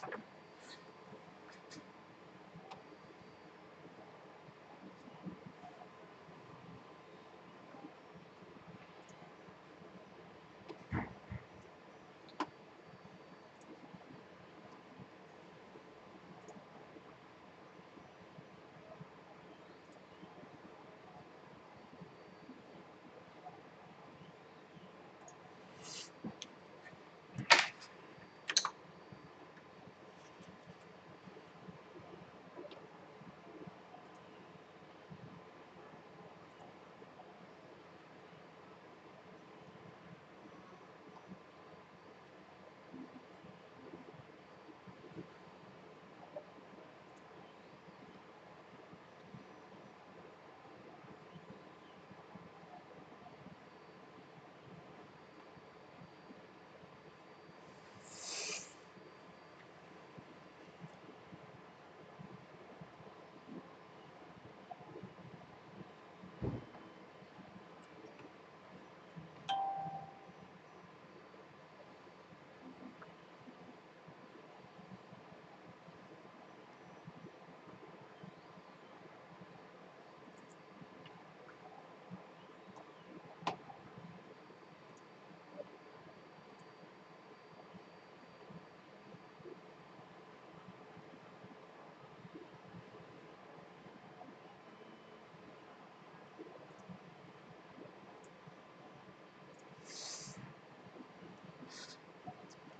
Hey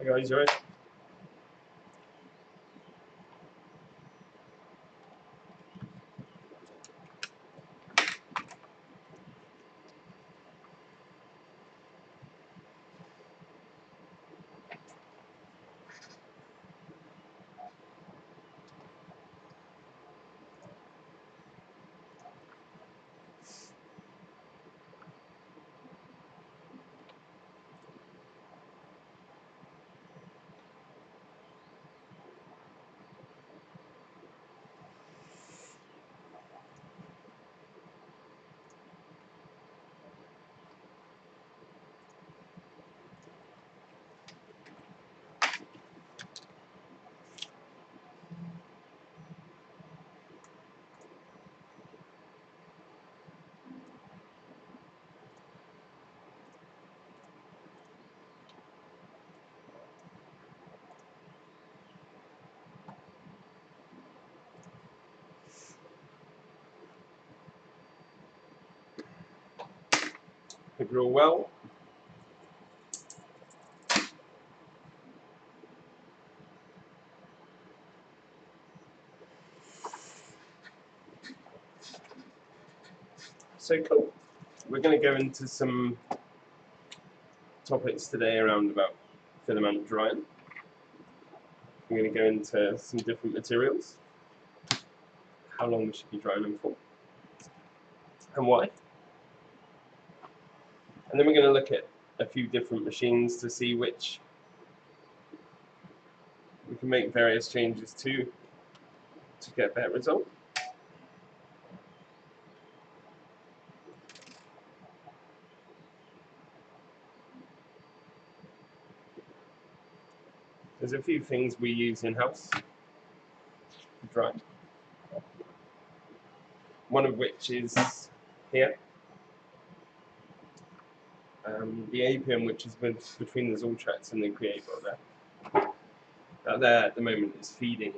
guys, you alright? Hope you're all well. So cool. We're going to go into some topics today around about filament drying. We're going to go into some different materials, how long we should be drying them for, and why. And then we're going to look at a few different machines to see which we can make various changes to get a better result. There's a few things we use in-house to dry. One of which is here. The Apium, which is between the Zortrax and the Creatbot there. That there at the moment is feeding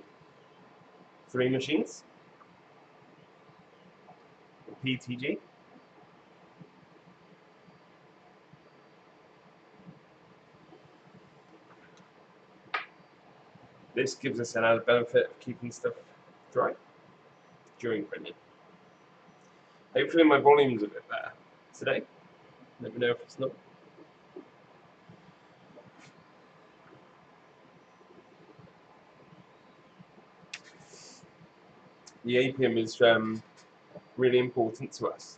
3 machines, PTG. This gives us an added benefit of keeping stuff dry during printing. Hopefully my volume's a bit better today. Let me know if it's not. The Apium is really important to us.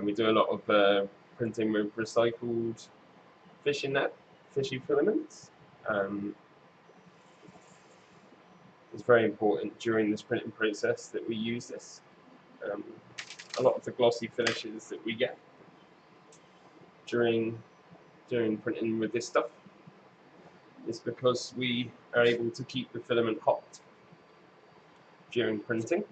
We do a lot of printing with recycled fishy filaments. It's very important during this printing process that we use this. A lot of the glossy finishes that we get during printing with this stuff is because we are able to keep the filament hot during printing.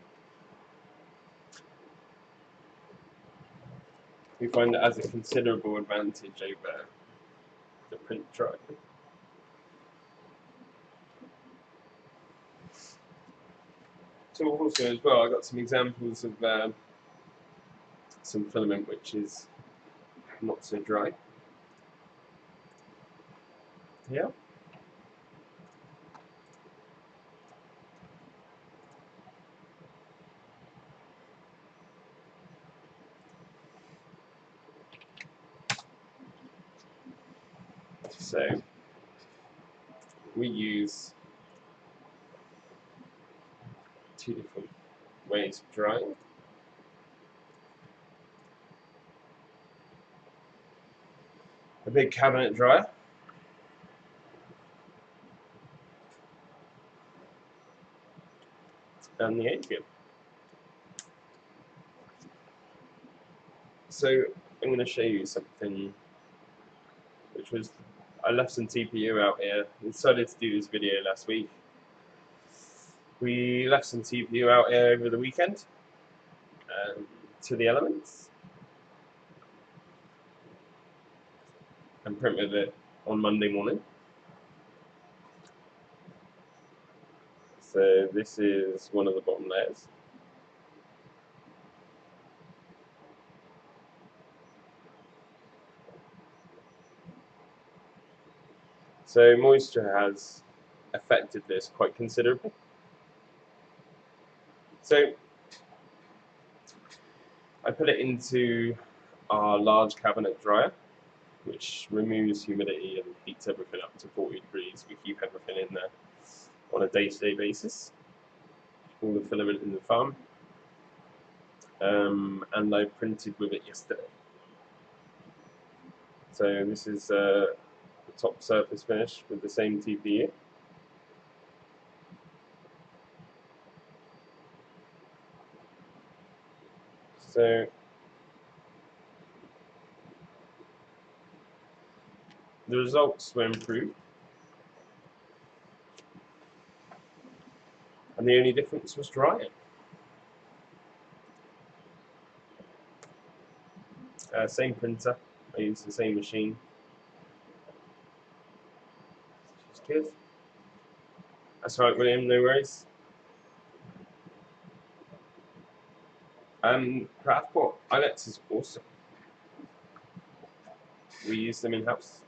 We find that as a considerable advantage over the print drying. So also as well, I got some examples of some filament which is not so dry. Yeah. So we use two different ways of drying. A big cabinet dryer, and the Apium. So I'm going to show you something which was, I left some TPU out here. I decided to do this video last week. We left some TPU out here over the weekend to the elements and printed it on Monday morning. So this is one of the bottom layers. So moisture has affected this quite considerably. So I put it into our large cabinet dryer, which removes humidity and heats everything up to 40 degrees. We keep everything in there on a day-to-day basis. All the filament in the farm. And I printed with it yesterday. So this is the top surface finish with the same TPU. So the results were improved. And the only difference was drying. Same printer, I used the same machine. Which is good. That's right, William, no worries. Craftbot, Ilex is awesome. We use them in-house.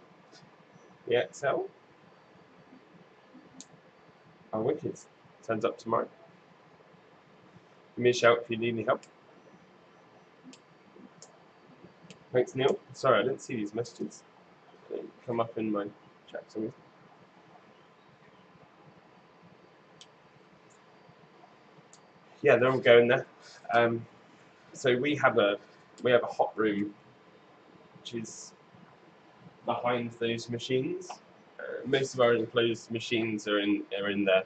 The XL. Oh, wicked. Turns up tomorrow. Give me a shout if you need any help. Thanks, Neil. Sorry, I didn't see these messages. They come up in my chat somewhere. Yeah, they're all going there. So we have a hot room, which is behind those machines. Most of our enclosed machines are in there.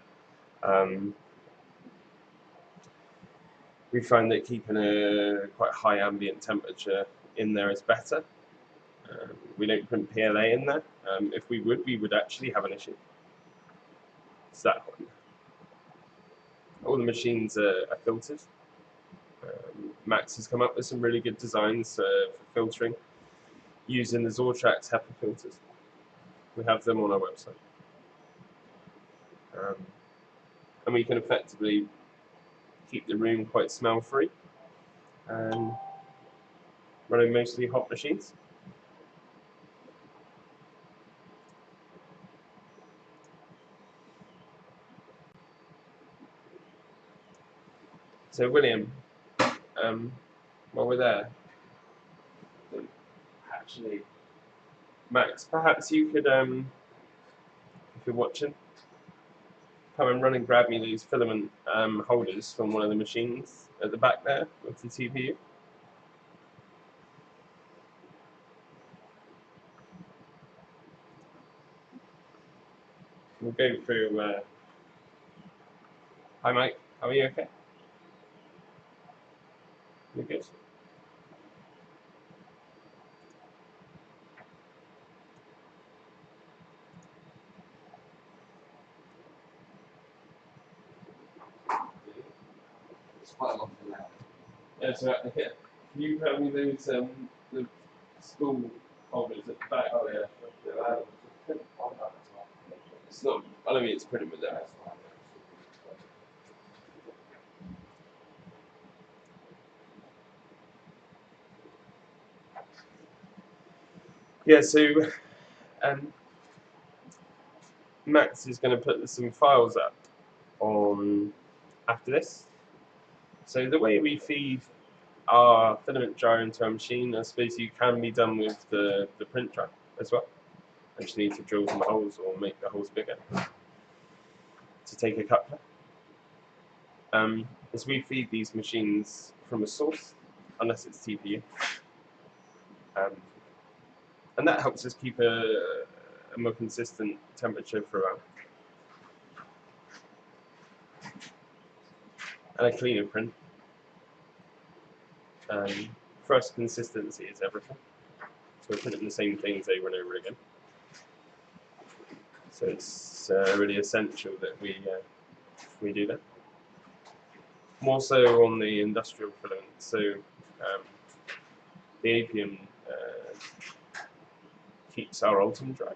We find that keeping a quite high ambient temperature in there is better. We don't print PLA in there. If we would actually have an issue. It's that hot. All the machines are filtered. Max has come up with some really good designs for filtering using the Zortrax HEPA filters. We have them on our website. And we can effectively keep the room quite smell-free and running mostly hot machines. So William, while we're there, actually, Max, perhaps you could, if you're watching, come and run and grab me these filament holders from one of the machines at the back there with the TPU. We'll go through. Hi Mike, how are you? Okay? You're good. quite a lot for that. Yeah, so yeah. Can you tell me those the spool holders at the back? Oh yeah. It's not. I don't mean it's printed with that. Yeah, so Max is going to put some files up on after this. So the way we feed our filament dryer into our machine, I suppose you can be done with the print dryer as well. I just need to drill some holes or make the holes bigger to take a coupler. As we feed these machines from a source, unless it's TPU, and that helps us keep a more consistent temperature throughout, and a cleaner print. For us, consistency is everything. So we're printing the same things over and over again. So it's really essential that we do that. More so on the industrial filament. So the Apium keeps our Ultim dry.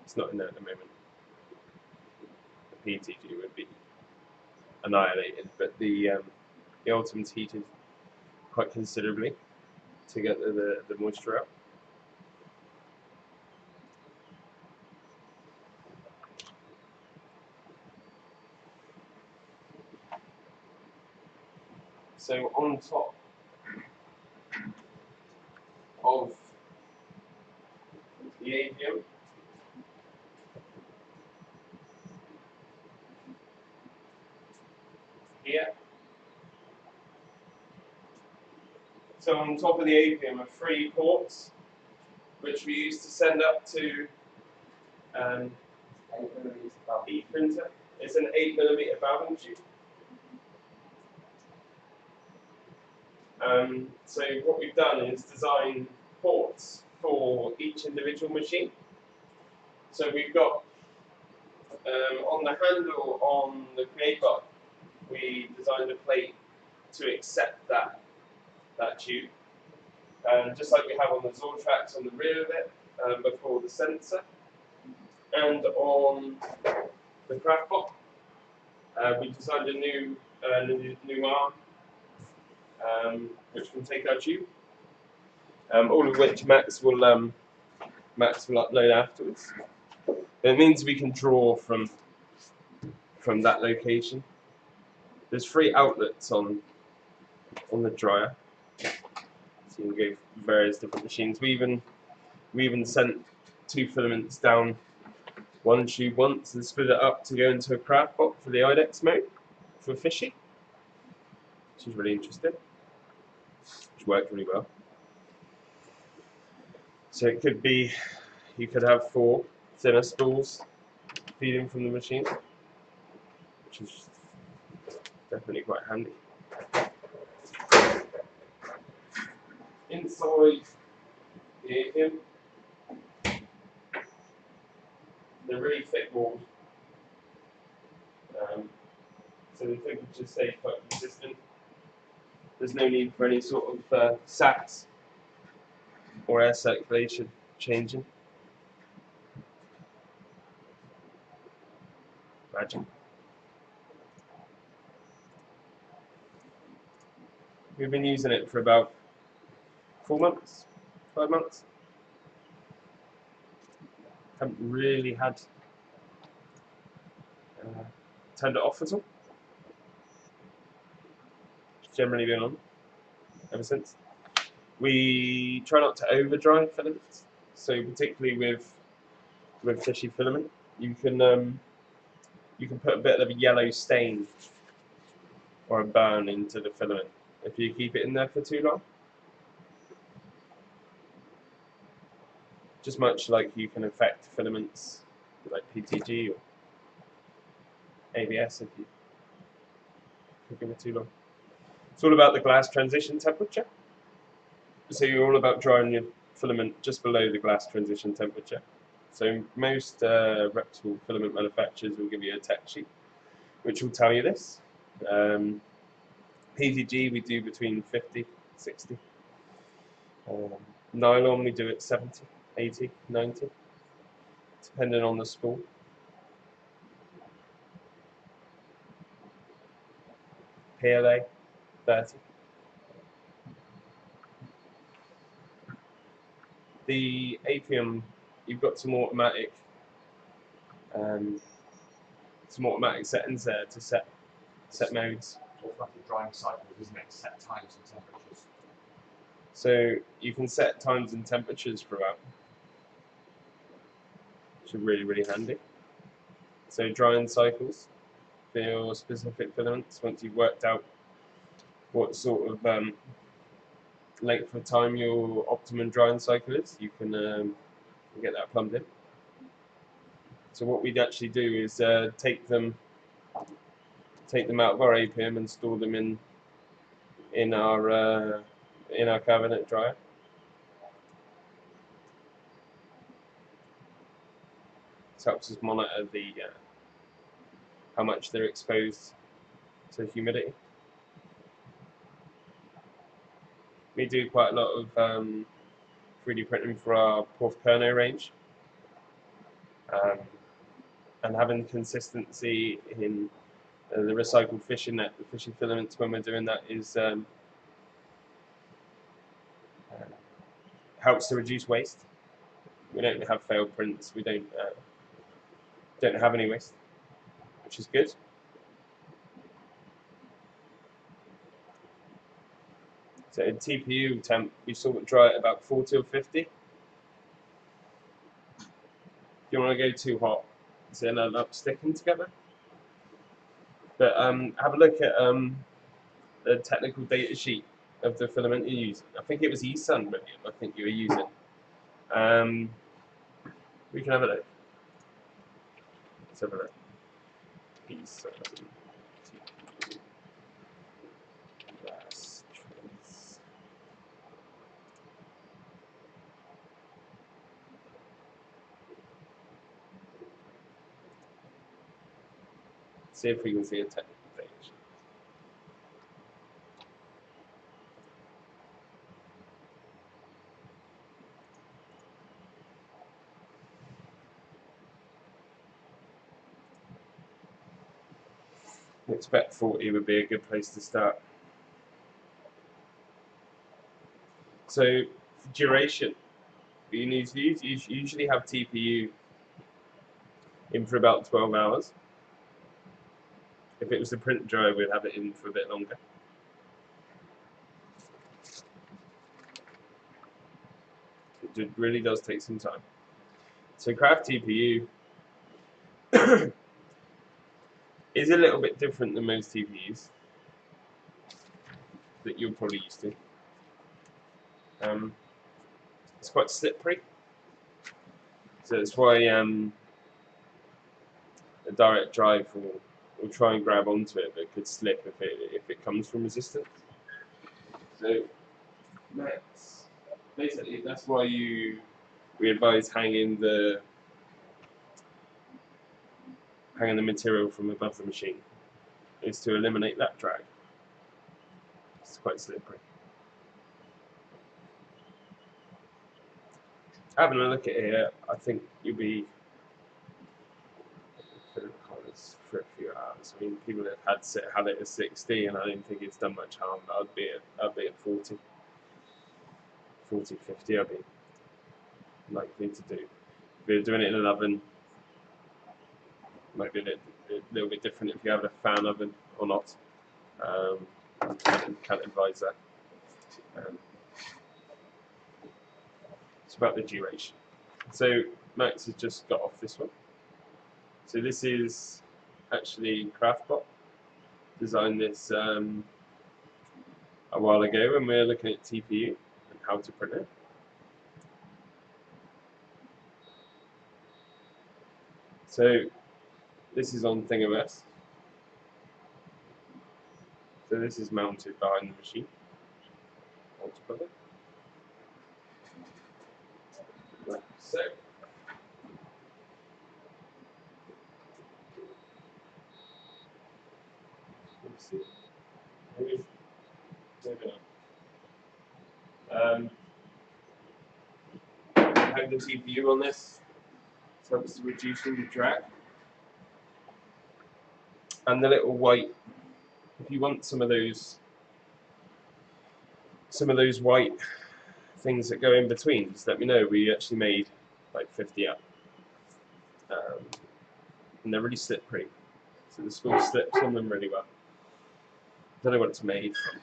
It's not in there at the moment. The PTG would be annihilated, but the Ultim's heated quite considerably to get the moisture out. So on top of the Apium, here. So on top of the Apium are 3 ports, which we use to send up to e-printer. It's an 8mm valve tube. So what we've done is design ports for each individual machine. So we've got on the handle on the Creatbot, we designed a plate to accept that tube, just like we have on the Zortrax on the rear of it before the sensor, and on the Craftbot, we designed a new arm which can take our tube. All of which Max will upload afterwards. It means we can draw from that location. There's 3 outlets on the dryer, so you can go various different machines. We even sent 2 filaments down one tube once and split it up to go into a Craftbot for the IDEX mode for fishing, which is really interesting. Which worked really well. So it could be, you could have 4 thinner spools feeding from the machine, which is definitely quite handy. Inside the Apium, they're really thick walled, so the temperature stays quite consistent. There's no need for any sort of sats or air circulation changing. Magic. We've been using it for about 4 months, 5 months. Haven't really had turned it off at all. It's generally been on ever since. We try not to over dry filaments, so particularly with fishy filament, you can put a bit of a yellow stain or a burn into the filament if you keep it in there for too long. Just much like you can affect filaments like PTG or ABS if you cooking it too long. It's all about the glass transition temperature. So you're all about drying your filament just below the glass transition temperature. So most reputable filament manufacturers will give you a tech sheet, which will tell you this. PVG we do between 50, 60. Nylon we do at 70, 80, 90, depending on the spool. PLA 30. The Apium, you've got some automatic settings there to set modes. Automatic drying cycles, isn't it? Set times and temperatures. So you can set times and temperatures throughout, which are really, really handy. So drying cycles for your specific filaments, once you've worked out what sort of length of time your optimum drying cycle is, you can get that plumbed in. So what we'd actually do is take them out of our Apium and store them in our cabinet dryer. This helps us monitor how much they're exposed to humidity. We do quite a lot of 3D printing for our Portferno range, and having consistency in the recycled fishing net, the fishing filaments when we're doing that is helps to reduce waste. We don't have failed prints. We don't have any waste, which is good. So in TPU temp, we sort of dry at about 40 or 50. If you want to go too hot, so they'll end up sticking together. But have a look at the technical data sheet of the filament you're using. I think it was eSun, really, I think you were using. We can have a look. Let's have a look. eSun. See if we can see a technical data sheet. I expect 40 would be a good place to start. So, for duration, you need to usually have TPU in for about 12 hours. If it was a print dryer, we'd have it in for a bit longer. It really does take some time. So Craft TPU is a little bit different than most TPUs that you're probably used to. It's quite slippery, so that's why a direct drive will try and grab onto it, but could slip if it comes from resistance. So basically that's why we advise hanging the material from above the machine, is to eliminate that drag. It's quite slippery. Having a look at it here, I think you'll be for a few hours. I mean, people have had it at 60, and I don't think it's done much harm. I'd be at 40, 50. I'd be likely to do. If you're doing it in an oven, might be a little bit different if you have a fan oven or not. Can't advise that. It's about the duration. So Max has just got off this one. So this is actually Craftbot. Designed this a while ago when we were looking at TPU and how to print it. So this is on ThingOS. So this is mounted behind the machine. So see. Maybe not. Have the TPU on this, so it's reducing the drag. And the little white, if you want some of those white things that go in between, just let me know. We actually made like 50 up. And they're really slippery. So the spool slips on them really well. Don't know what it's made from.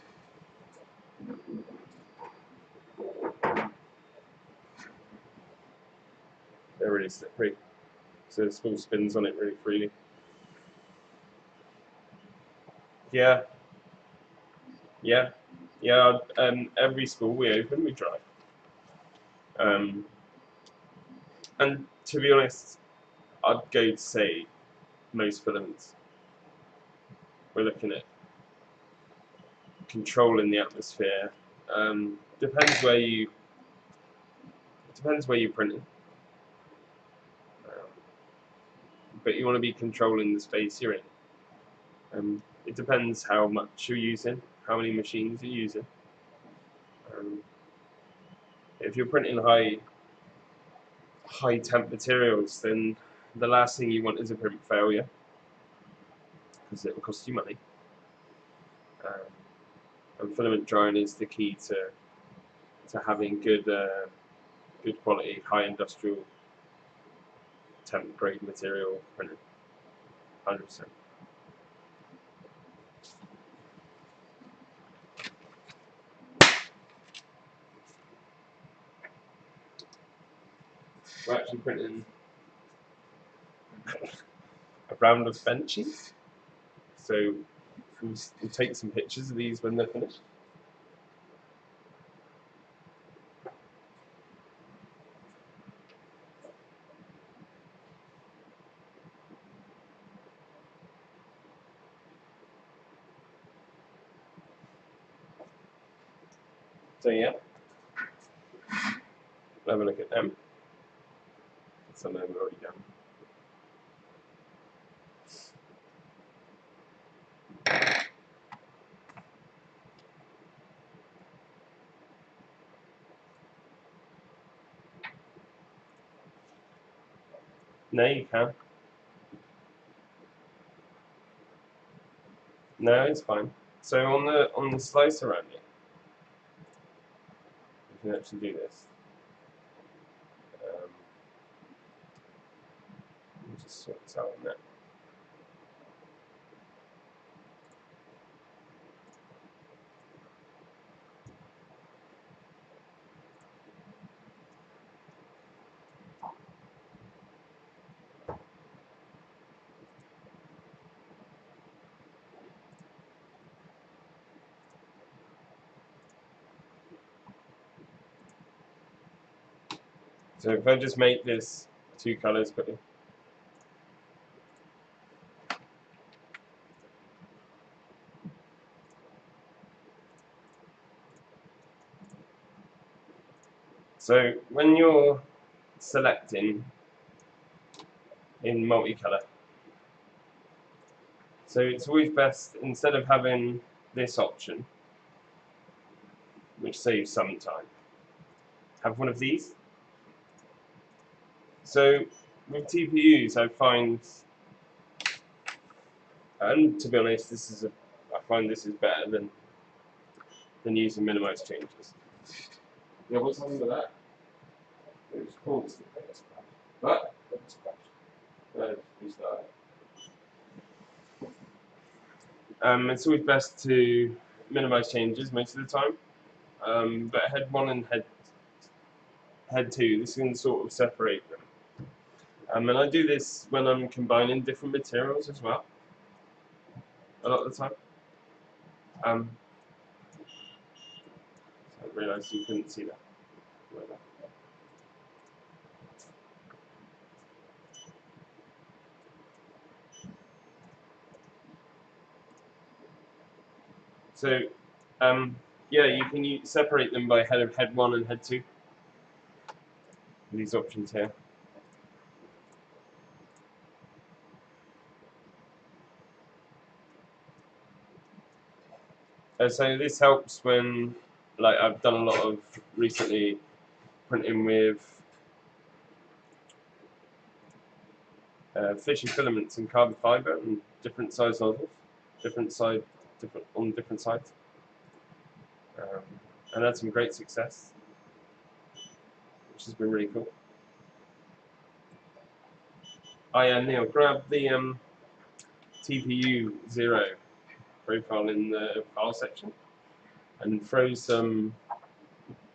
They're really slippery. So the spool spins on it really freely. Yeah. Every spool we open, we dry. And to be honest, I'd go to say most filaments. We're looking at controlling the atmosphere. Depends where you print it. But you want to be controlling the space you're in. It depends how much you're using, how many machines you're using. If you're printing high temp materials, then the last thing you want is a print failure, because it will cost you money. And filament drying is the key to having good quality, high industrial temp grade material printed. 100%. We're actually printing a round of benches, so we'll take some pictures of these when they're finished. So yeah, we'll have a look at them. Some of them are already done. No, you can. No, it's fine. So on the slicer around it, you can actually do this. Just sort this out on that. So if I just make this 2 colors quickly. So when you're selecting in multicolor, so it's always best, instead of having this option, which saves some time, have one of these. So with TPUs, I find, and to be honest, I find this is better than using minimize changes. Yeah, what's wrong with that? It was called. What? It's always best to minimize changes most of the time, but head 1 and head 2, this can sort of separate them. And I do this when I'm combining different materials as well, a lot of the time. So I realised you couldn't see that. So, yeah, you can separate them by head 1 and head 2. These options here. So this helps when, like, I've done a lot of recently printing with fishy filaments and carbon fibre and different size nozzles, different on different sides, and had some great success, which has been really cool. Oh yeah, Neil, grab the TPU 0 profile in the file section and throw some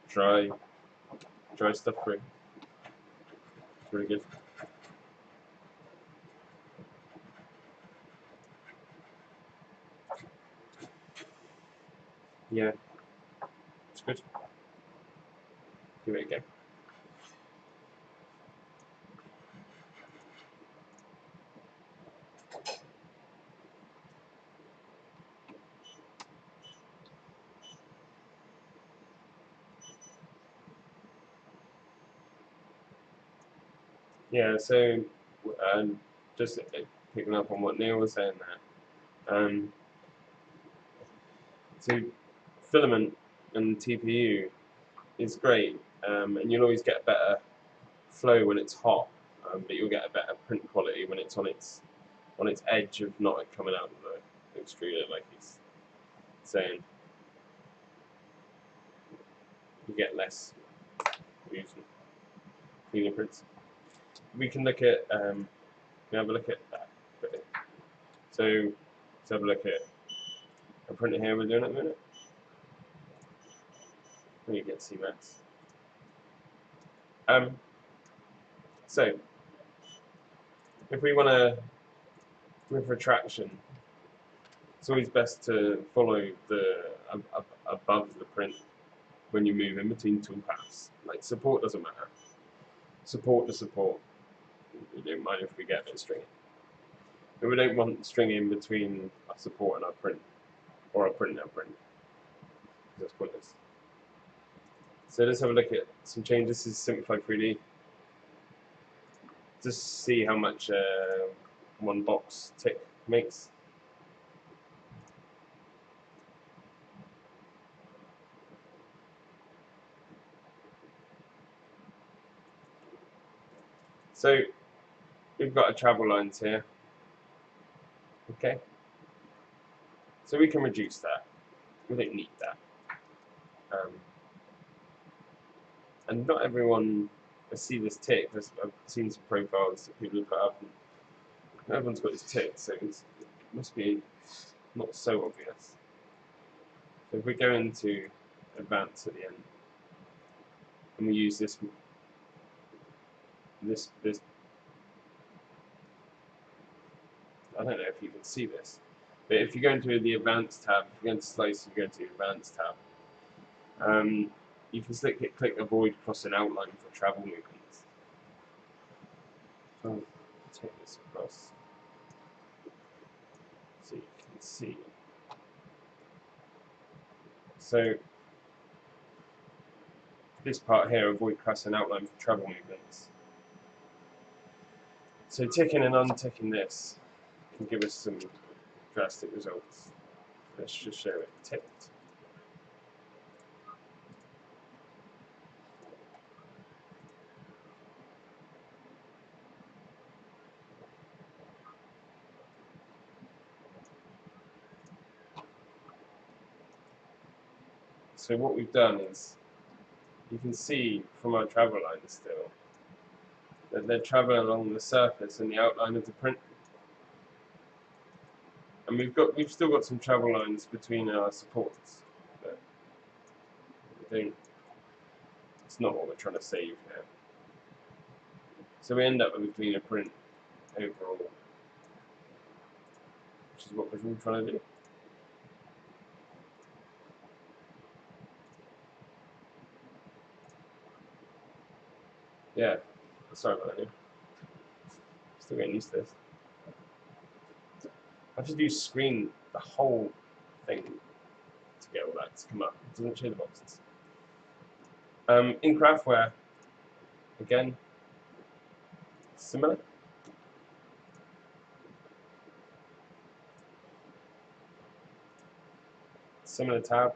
dry stuff through. It's really good. Yeah, it's good. Give it a go. Yeah, so just picking up on what Neil was saying there. So filament and TPU is great, and you'll always get better flow when it's hot, but you'll get a better print quality when it's on its edge of not coming out of the extruder, like he's saying. You get less using fingerprints. We can look at we have a look at that. So let's have a look at a printer here we're doing at the minute. You get CMAX. So if we want to, with retraction, it's always best to follow the above the print when you move in between toolpaths. Like support doesn't matter. Support to support. We don't mind if we get a bit of stringing. But we don't want stringing between our support and our print, or our print and our print. That's pointless. So let's have a look at some changes. This is Simplify 3D. Just see how much one box tick makes. So we've got our travel lines here. Okay. So we can reduce that. We don't need that. And not everyone, I see this tick. I've seen some profiles that people have put up, and everyone's got this tick, so it must be not so obvious. So if we go into advanced at the end, and we use this, I don't know if you can see this, but if you go into the advanced tab, if you go into slice, you go into the advanced tab, you can click avoid crossing outline for travel movements. So I'll take this across so you can see. So this part here, avoid crossing outline for travel movements. So ticking and unticking this can give us some drastic results. Let's just show it ticked. So what we've done is, you can see from our travel lines still, that they're traveling along the surface and the outline of the print. And we've still got some travel lines between our supports, but it's not what we're trying to save here. So we end up with a cleaner print overall, which is what we're all trying to do. Yeah, sorry about that. Still getting used to this. I have to do screen the whole thing to get all that to come up. It doesn't show the boxes. In Craftware, again, similar. similar tab,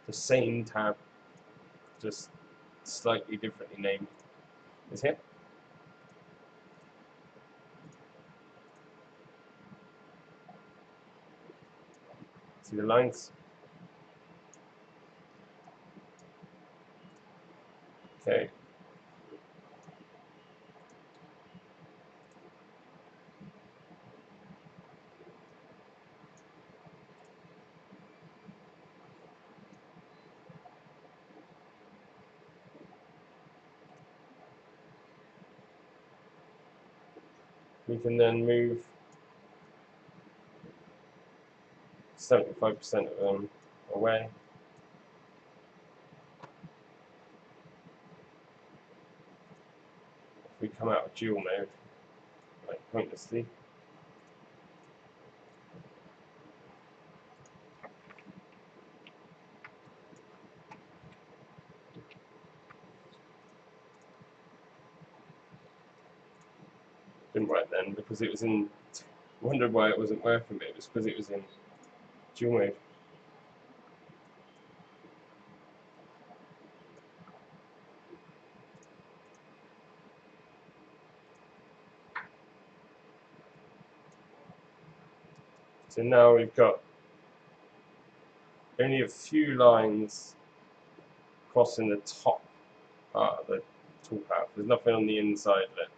the same tab, just slightly differently named, is here. See the lines? Okay. We can then move 75% of them away. If we come out of dual mode, like pointlessly, didn't work then because it was in. Wondered why it wasn't working, but it was because it was in dual mode. So now we've got only a few lines crossing the top part of the toolpath. There's nothing on the inside of it.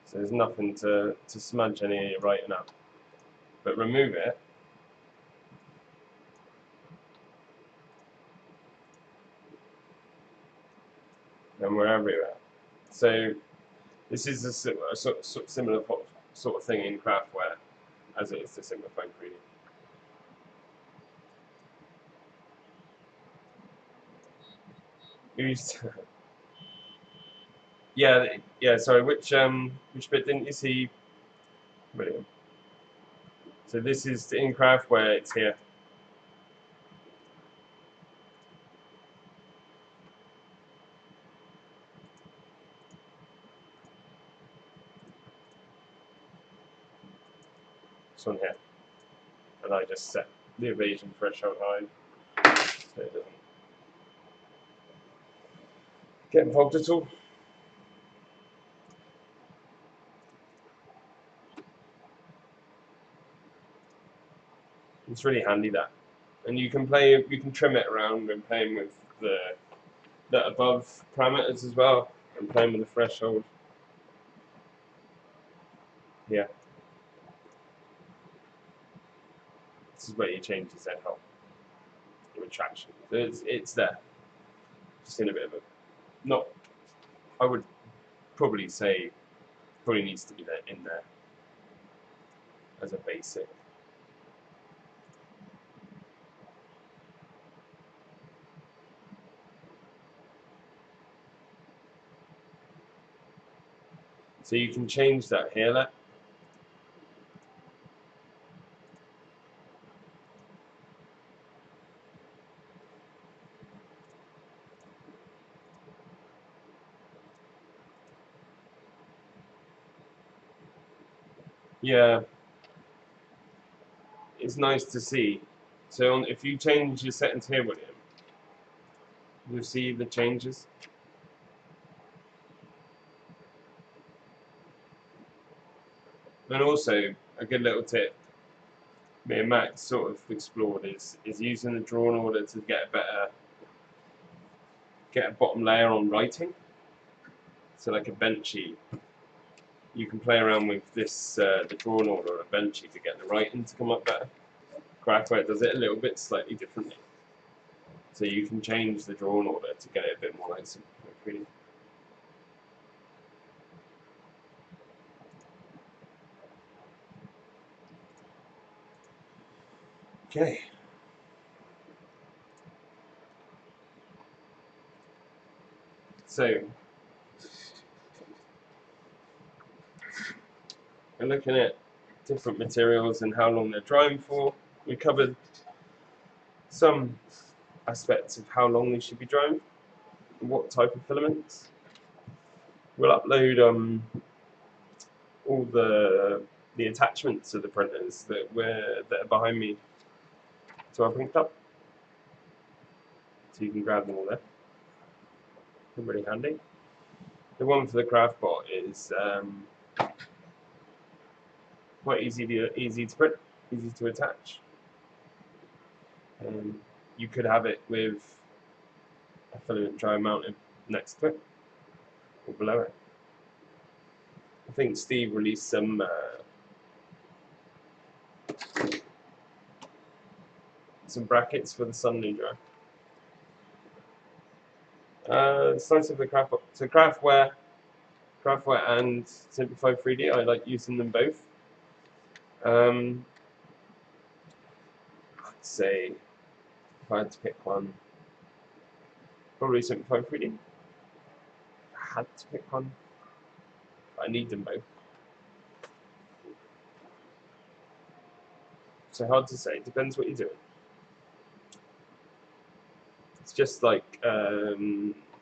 So there's nothing to smudge any of your writing up. But remove it, and we're everywhere. So this is a sort of similar sort of thing in Craftware as it is to Simplify Creating. Yeah. Sorry, which bit didn't you see, William? So this is in Craftware. It's here. This one here, and I just set the evasion threshold high, so it doesn't get involved at all. It's really handy that, and you can trim it around when playing with the above parameters as well, and playing with the threshold. Yeah, this is where you change the Z help, the retraction. So it's there, just in a bit of a not. I would probably say probably needs to be there in there as a basic. So you can change that here. Yeah, it's nice to see. So if you change your settings here, William, you'll see the changes. And also, a good little tip me and Max sort of explored is using the drawn order to get a bottom layer on writing. So like a benchy, you can play around with this the drawn order of a benchy to get the writing to come up better. Craftbot does it a little bit slightly differently. So you can change the drawn order to get it a bit more like Simplify Creating. Okay. So we're looking at different materials and how long they're drying for. We covered some aspects of how long they should be drying, and what type of filaments. We'll upload all the the attachments of the printers that are behind me to our print club. So you can grab them all there. They're really handy. The one for the Craftbot is quite easy to print, easy to attach. You could have it with a filament dryer mounted next to it or below it. I think Steve released some brackets for the Sunday dryer. It's nice of the Craftbot. So Craftware and Simplify 3D, I like using them both. I'd say if I had to pick one, probably Simplify 3D. If I had to pick one, I need them both. So hard to say, depends what you're doing. It's just like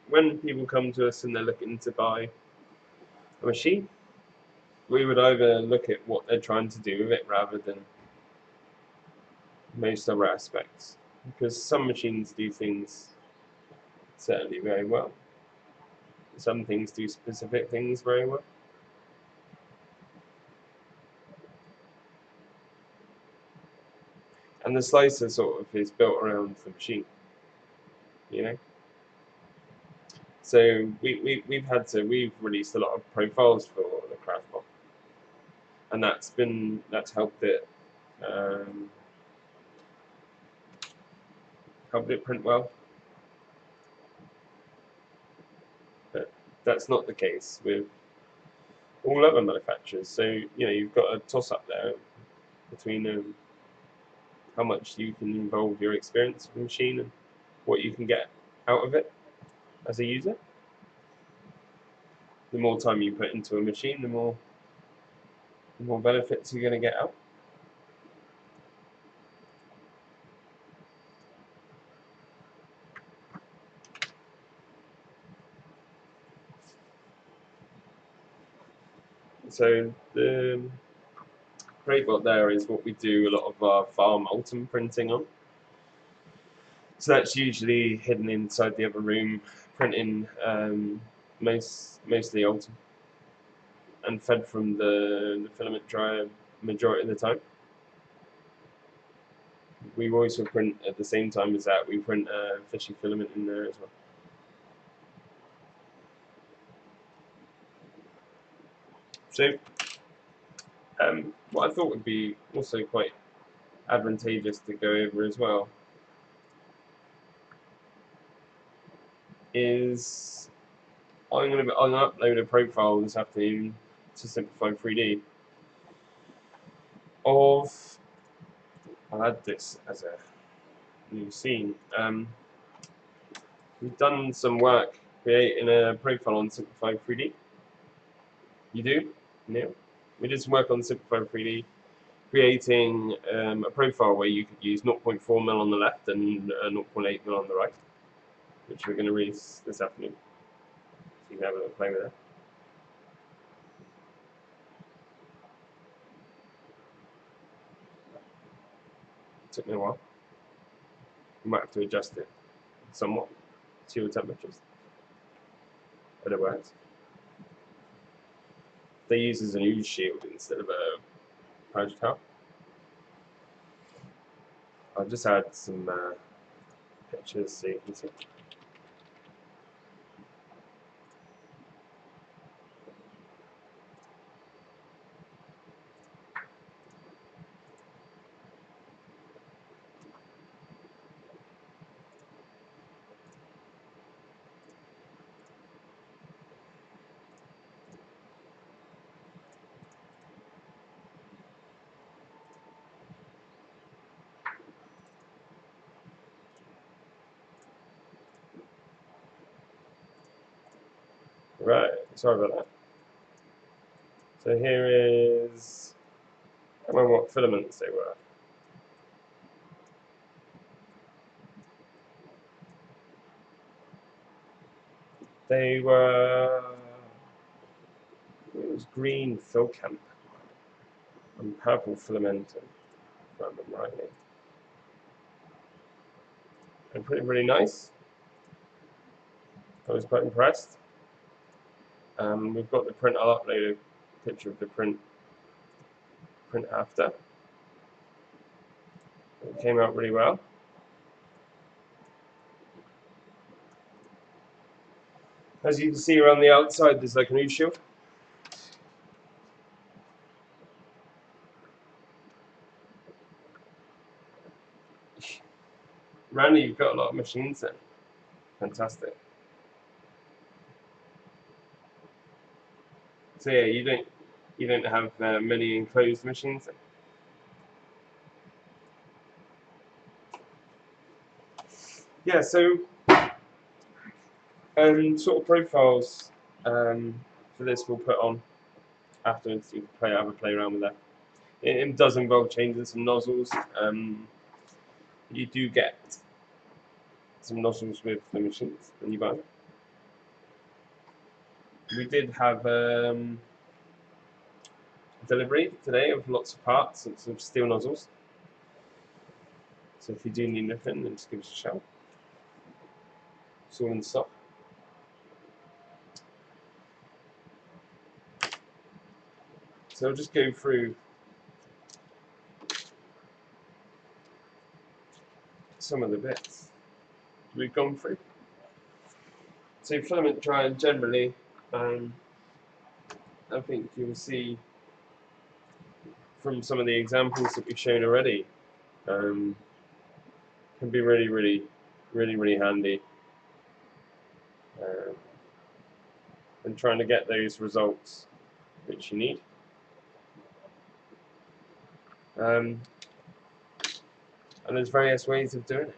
when people come to us and they're looking to buy a machine, we would either look at what they're trying to do with it rather than most other aspects. Because some machines do things certainly very well. Some things do specific things very well. And the slicer sort of is built around the machine, you know. So we've released a lot of profiles for the Craftbot, and that's helped it print well. But that's not the case with all other manufacturers. So you've got a toss up there between how much you can involve your experience with the machine and what you can get out of it as a user. The more time you put into a machine, the more benefits you're going to get out. So the Creatbot there is what we do a lot of our farm Ultim printing on. So that's usually hidden inside the other room, printing mostly Ultim, and fed from the filament dryer majority of the time. We also print at the same time as that. We print fishy filament in there as well. So what I thought would be also quite advantageous to go over as well is I'm gonna upload a profile this afternoon to Simplify 3D of, I'll add this as a new scene. We've done some work creating a profile on Simplify 3D. You do? No. We did some work on Simplify 3D, creating a profile where you could use 0.4 mil on the left and 0.8 mil on the right, which we're going to release this afternoon. So you can have a little play with that. It took me a while. You might have to adjust it somewhat to your temperatures. But it works. They use as an ooze shield instead of a purge towel. I'll just add some pictures so you can see. Right, sorry about that. So here is, I can't remember what filaments they were. They were, it was green Filament. and purple filament, if I remember rightly. And pretty nice. I was quite impressed. We've got the print. I'll upload a picture of the print after. It came out really well. As you can see around the outside, there's like an ooze shield. Randy, you've got a lot of machines then. Fantastic. So yeah, you don't have many enclosed machines then. Yeah, so sort of profiles for this we'll put on afterwards. You can have a play around with that. It does involve changing some nozzles. You do get some nozzles with the machines when you buy them. We did have delivery today of lots of parts and some steel nozzles. So if you do need anything, then just give us a shout. It's all in stock. So I'll just go through some of the bits we've gone through. So filament dryer generally, I think you'll see from some of the examples that we've shown already, can be really handy. And trying to get those results which you need. And there's various ways of doing it.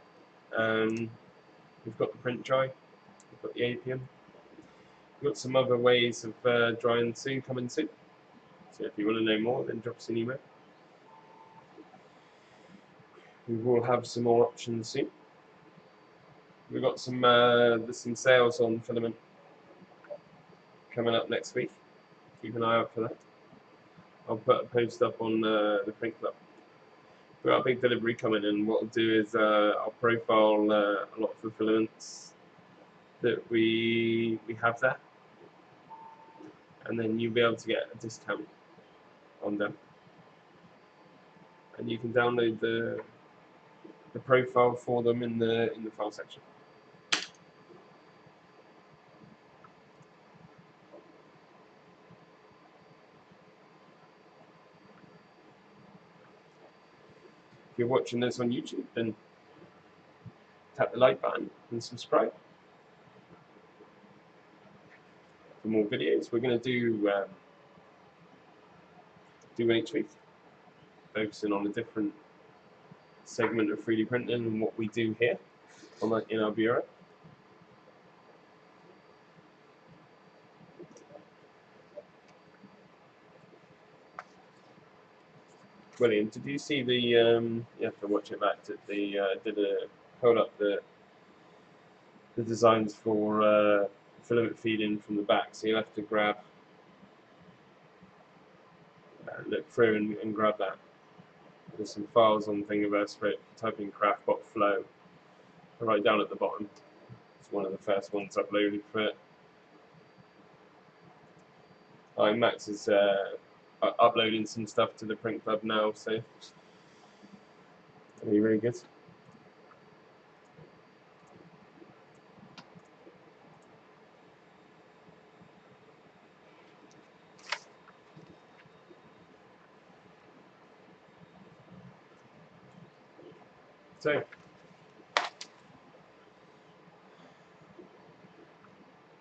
We've got the print dry, we've got the Apium, we've got some other ways of drying soon, coming soon. So if you want to know more, then drop us an email. We will have some more options soon. We've got some there's some sales on filament coming up next week. Keep an eye out for that. I'll put a post up on the Print Club. We've got a big delivery coming in. What I'll do is I'll profile a lot of the filaments that we have there, and then you'll be able to get a discount on them. And you can download the profile for them in the file section. If you're watching this on YouTube, then tap the like button and subscribe for more videos. We're going to do one each week, focusing on a different segment of 3D printing and what we do here in our bureau. William, did you see the? You have to watch it back. Hold up the designs for filament feeding from the back. So you'll have to grab, look through and grab that. There's some files on Thingiverse for it. Type in Craftbot flow. Right down at the bottom. It's one of the first ones uploaded for it. Max is uploading some stuff to the Print Club now, so it'll be really good. So,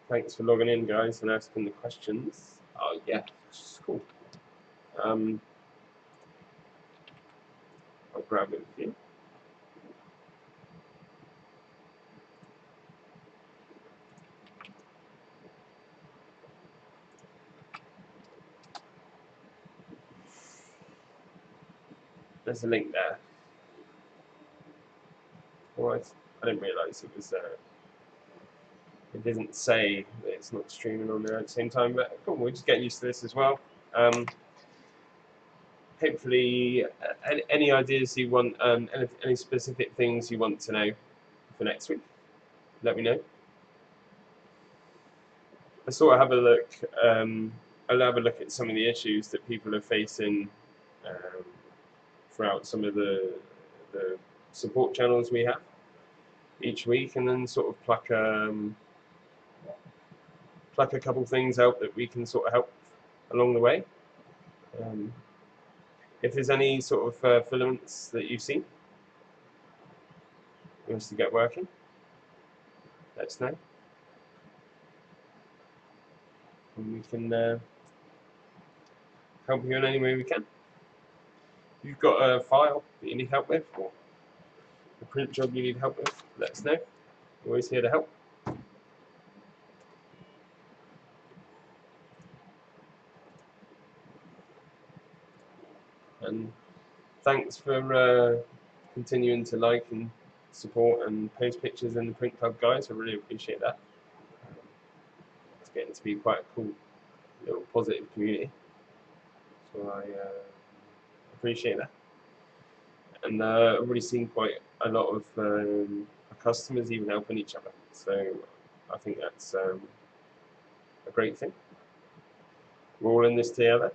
thanks for logging in, guys, and asking the questions. Oh yeah, it's cool. I'll grab it with you. There's a link there. Alright, I didn't realise it was it didn't say that it's not streaming on there at the same time, but cool, we're just getting used to this as well. hopefully, any ideas you want, any specific things you want to know for next week, let me know. I sort of have a look. I'll have a look at some of the issues that people are facing throughout some of the support channels we have each week, and then sort of pluck a couple things out that we can sort of help along the way. If there's any sort of filaments that you've seen you want us to get working, let us know, and we can help you in any way we can. If you've got a file that you need help with, or a print job you need help with, let us know. We're always here to help. And thanks for continuing to like and support and post pictures in the print club, guys. I really appreciate that. It's getting to be quite a cool little positive community, so I appreciate that. And I've already seen quite a lot of our customers even helping each other, so I think that's a great thing. We're all in this together.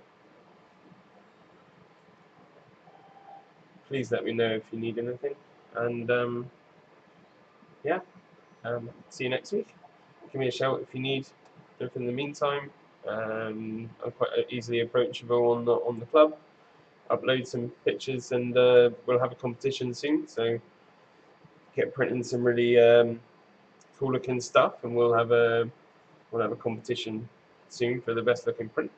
Please let me know if you need anything, and yeah, see you next week. Give me a shout if you need anything in the meantime. I'm quite easily approachable on the club. Upload some pictures, and we'll have a competition soon, so get printing some really cool looking stuff, and we'll have a competition soon for the best looking print.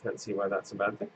Can't see why that's a bad thing.